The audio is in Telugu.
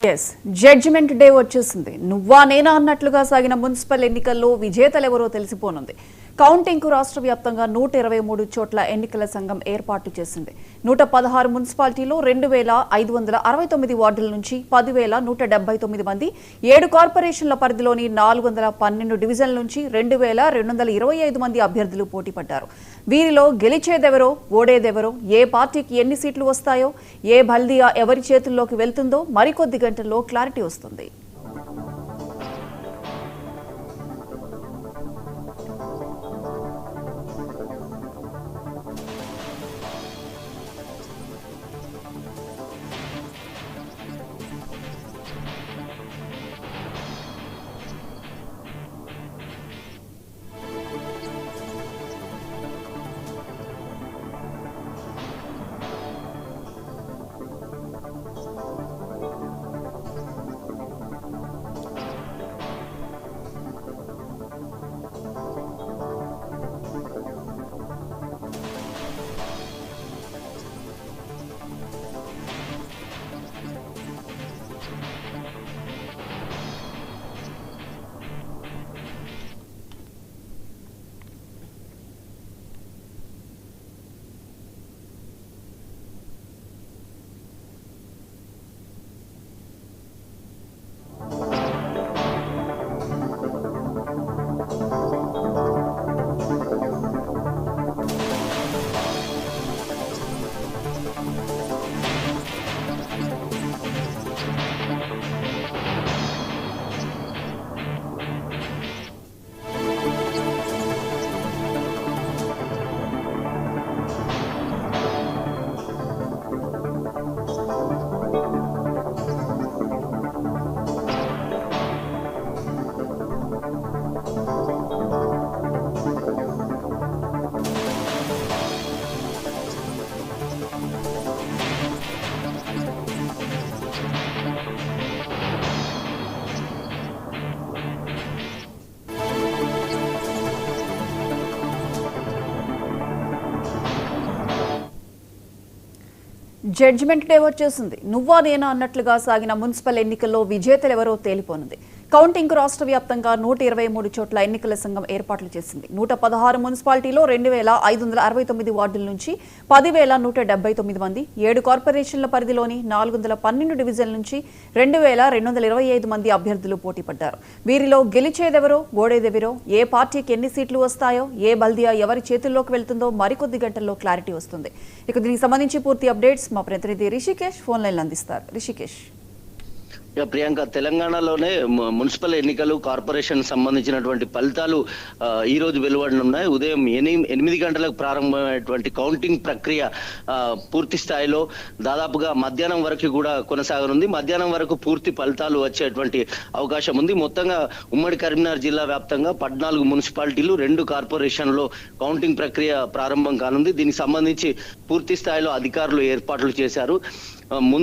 ఎస్ జడ్జిమెంట్ డే వచ్చేసింది. నువ్వా నేనా అన్నట్లుగా సాగిన మున్సిపల్ ఎన్నికల్లో విజేతలెవరో తెలిసిపోనుంది. కౌంటింగ్ కు రాష్ట్ర వ్యాప్తంగా 123 చోట్ల ఎన్నికల సంఘం ఏర్పాటు చేసింది. 116 మున్సిపాలిటీలో 2569 వార్డుల నుంచి 10,179 మంది, 7 కార్పొరేషన్ల పరిధిలోని 412 డివిజన్ల నుంచి 2,225 మంది అభ్యర్థులు పోటీ పడ్డారు. వీరిలో గెలిచేదెవరో ఓడేదెవరో, ఏ పార్టీకి ఎన్ని సీట్లు వస్తాయో, ఏ బల్దియా ఎవరి చేతుల్లోకి వెళ్తుందో మరికొద్ది గంటల్లో క్లారిటీ వస్తుంది. జడ్జిమెంట్ డే వచ్చేసింది. నువ్వా నేనా అన్నట్లుగా సాగిన మున్సిపల్ ఎన్నికల్లో విజేతలెవరో తేలిపోనుంది. కౌంటింగ్ రాష్ట్ర వ్యాప్తంగా 123 చోట్ల ఎన్నికల సంఘం ఏర్పాట్లు చేసింది. 116 మున్సిపాలిటీలో 2,569 వార్డుల నుంచి 10,179 మంది, 7 కార్పొరేషన్ల పరిధిలోని 412 డివిజన్ల నుంచి 2,225 మంది అభ్యర్థులు పోటీ పడ్డారు. వీరిలో గెలిచేదెవరో ఓడేదెవరో, ఏ పార్టీకి ఎన్ని సీట్లు వస్తాయో, ఏ బల్దియా ఎవరి చేతుల్లోకి వెళ్తుందో మరికొద్ది గంటల్లో క్లారిటీ వస్తుంది. ఇక దీనికి సంబంధించి పూర్తి అప్డేట్స్ మా ప్రతినిధి రిషికేష్ ఫోన్ లైన్లో అందిస్తారు. రిషికేష్. ప్రియాంక, తెలంగాణలోనే మున్సిపల్ ఎన్నికలు కార్పొరేషన్ సంబంధించినటువంటి ఫలితాలు ఈ రోజు వెలువడనున్నాయి. ఉదయం 8 గంటలకు ప్రారంభమైనటువంటి కౌంటింగ్ ప్రక్రియ పూర్తి స్థాయిలో దాదాపుగా మధ్యాహ్నం వరకు కూడా కొనసాగనుంది. మధ్యాహ్నం వరకు పూర్తి ఫలితాలు వచ్చేటువంటి అవకాశం ఉంది. మొత్తంగా ఉమ్మడి కరీంనగర్ జిల్లా వ్యాప్తంగా 14 మున్సిపాలిటీలు, 2 కార్పొరేషన్లో కౌంటింగ్ ప్రక్రియ ప్రారంభం కానుంది. దీనికి సంబంధించి పూర్తి స్థాయిలో అధికారులు ఏర్పాట్లు చేశారు. ముందు